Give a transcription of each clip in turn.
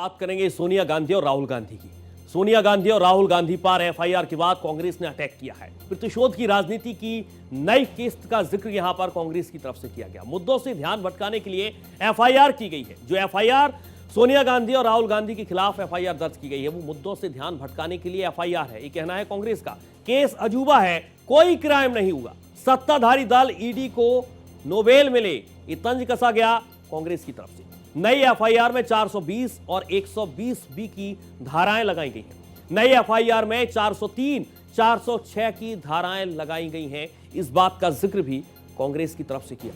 बात करेंगे सोनिया गांधी और राहुल गांधी की। सोनिया गांधी और राहुल गांधी पर एफआईआर के बाद कांग्रेस ने अटैक किया है। प्रतिशोध की राजनीति की नई किस्त का जिक्र यहां पर कांग्रेस की तरफ से किया गया। मुद्दों से ध्यान भटकाने के लिए एफआईआर की गई है। जो एफआईआर सोनिया गांधी और राहुल गांधी के खिलाफ एफआईआर दर्ज की गई है वो मुद्दों से ध्यान भटकाने के लिए एफआईआर है। ये कहना है कांग्रेस का। केस अजूबा है, कोई क्राइम नहीं हुआ। सत्ताधारी दल ईडी को नोबेल मिले, ये तंज कसा गया कांग्रेस की तरफ से। नई एफआईआर में 420 और 120 बी की धाराएं लगाई गई हैं। नई एफआईआर में 403, 406 की धाराएं लगाई गई हैं। इस बात का जिक्र भी कांग्रेस की तरफ से किया।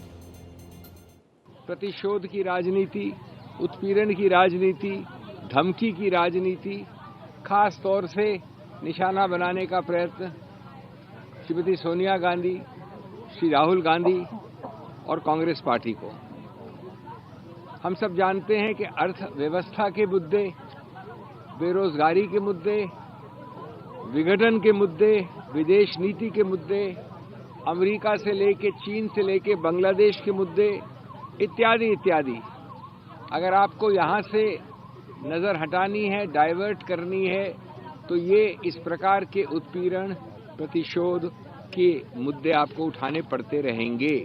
प्रतिशोध की राजनीति, उत्पीड़न की राजनीति, धमकी की राजनीति, खास तौर से निशाना बनाने का प्रयत्न श्रीमती सोनिया गांधी, श्री राहुल गांधी और कांग्रेस पार्टी को। हम सब जानते हैं कि अर्थव्यवस्था के मुद्दे, बेरोजगारी के मुद्दे, विघटन के मुद्दे, विदेश नीति के मुद्दे, अमेरिका से लेके चीन से लेके बांग्लादेश के मुद्दे इत्यादि इत्यादि, अगर आपको यहाँ से नजर हटानी है, डाइवर्ट करनी है, तो ये इस प्रकार के उत्पीड़न, प्रतिशोध के मुद्दे आपको उठाने पड़ते रहेंगे।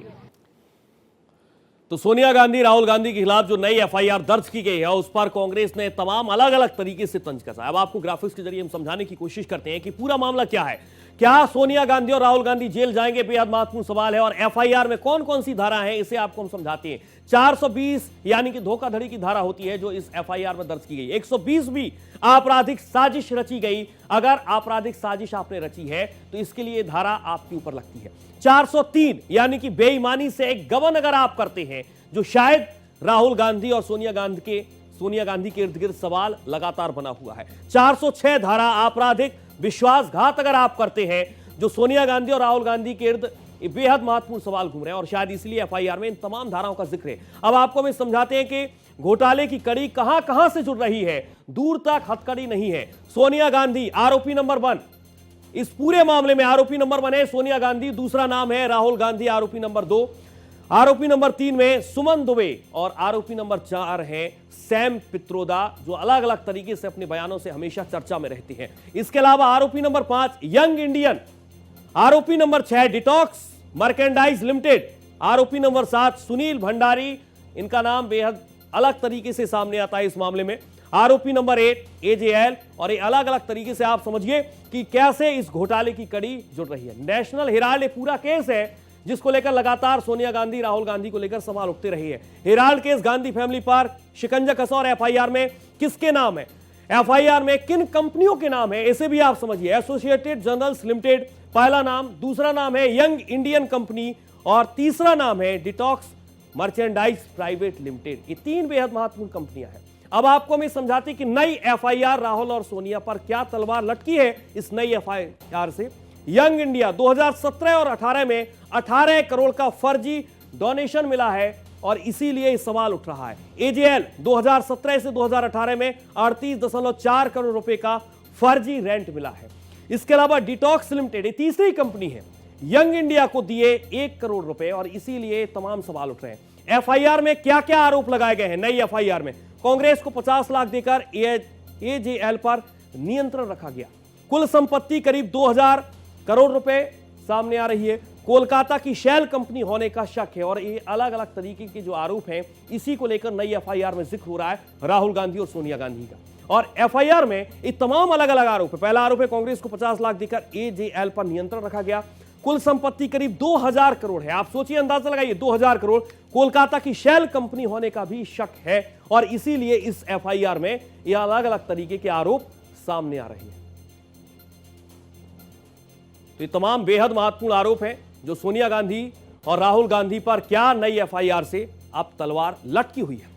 तो सोनिया गांधी, राहुल गांधी के खिलाफ जो नई एफआईआर दर्ज की गई है उस पर कांग्रेस ने तमाम अलग अलग तरीके से तंज कसा। अब आपको ग्राफिक्स के जरिए हम समझाने की कोशिश करते हैं कि पूरा मामला क्या है। क्या सोनिया गांधी और राहुल गांधी जेल जाएंगे, बेहद महत्वपूर्ण सवाल है। और एफआईआर में कौन कौन सी धारा है इसे आपको हम समझाते हैं। 420 यानी कि धोखाधड़ी की धारा होती है जो इस एफआईआर में दर्ज की गई। 120 भी आपराधिक साजिश रची गई। अगर आपराधिक साजिश आपने रची है तो इसके लिए धारा आपके ऊपर लगती है। 403 यानी कि बेईमानी से एक गबन अगर आप करते हैं, जो शायद राहुल गांधी और सोनिया गांधी के इर्द गिर्द सवाल लगातार बना हुआ है। 406 धारा आपराधिक विश्वासघात अगर आप करते हैं, जो सोनिया गांधी और राहुल गांधी के इर्द बेहद महत्वपूर्ण सवाल घूम रहे हैं और शायद इसलिए एफआईआर में इन तमाम धाराओं का जिक्र है। अब आपको हम समझाते हैं कि घोटाले की कड़ी कहां कहां से जुड़ रही है। दूर तक हथकड़ी नहीं है। सोनिया गांधी आरोपी नंबर 1, इस पूरे मामले में आरोपी नंबर 1 है सोनिया गांधी। दूसरा नाम है राहुल गांधी, आरोपी नंबर 2। आरोपी नंबर 3 में सुमन दुबे और आरोपी नंबर 4 है सैम पित्रोदा, जो अलग अलग तरीके से अपने बयानों से हमेशा चर्चा में रहते हैं। इसके अलावा आरोपी नंबर 5 यंग इंडियन, आरोपी नंबर 6 डिटॉक्स मर्केंडाइज लिमिटेड, आरोपी नंबर 7 सुनील भंडारी, इनका नाम बेहद अलग तरीके से सामने आता है इस मामले में। आरोपी नंबर 8 एजेएल, और ये अलग अलग तरीके से आप समझिए कि कैसे इस घोटाले की कड़ी जुड़ रही है। नेशनल हेराल्ड एक पूरा केस है जिसको लेकर लगातार सोनिया गांधी, राहुल गांधी को लेकर सवाल उठते रहे हैं। Herald case, Gandhi family park, शिकंजा कसा और एफआईआर में किसके नाम है, एफआईआर में किन कंपनियों के नाम है, इसे भी आप समझिए। एसोसिएटेड जर्नल्स लिमिटेड पहला नाम, दूसरा नाम है यंग इंडियन कंपनी और तीसरा नाम है डिटॉक्स मर्चेंडाइज प्राइवेट लिमिटेड। ये 3 बेहद महत्वपूर्ण कंपनियां हैं। अब आपको मैं समझाती कि नई एफआईआर राहुल और सोनिया पर क्या तलवार लटकी है। इस नई एफआईआर से यंग इंडिया 2017 और 18 में 18 करोड़ का फर्जी डोनेशन मिला है और इसीलिए सवाल उठ रहा है। एजेएल 2017 से 2018 में 38.4 करोड़ रुपए का फर्जी रेंट मिला है। इसके अलावा डिटॉक्स लिमिटेड, ये तीसरी कंपनी है, यंग इंडिया को दिए 1 करोड़ रुपए और इसीलिए तमाम सवाल उठ रहे हैं। एफआईआर में क्या क्या आरोप लगाए गए हैं। नई एफआईआर में कांग्रेस को 50 लाख देकर एजेएल पर नियंत्रण रखा गया। कुल संपत्ति करीब 2000 करोड़ रुपए सामने आ रही है। कोलकाता की शेल कंपनी होने का शक है और ये अलग अलग तरीके के जो आरोप हैं इसी को लेकर नई एफआईआर में जिक्र हो रहा है राहुल गांधी और सोनिया गांधी का। और एफआईआर में ये तमाम अलग अलग आरोप है। पहला आरोप है कांग्रेस को 50 लाख देकर एजेएल पर नियंत्रण रखा गया। कुल संपत्ति करीब 2000 करोड़ है। आप सोचिए, अंदाजा लगाइए, 2000 करोड़। कोलकाता की शेल कंपनी होने का भी शक है और इसीलिए इस एफआईआर में यह अलग अलग तरीके के आरोप सामने आ रहे हैं। तो ये तमाम बेहद महत्वपूर्ण आरोप हैं जो सोनिया गांधी और राहुल गांधी पर क्या नई एफआईआर से अब तलवार लटकी हुई है।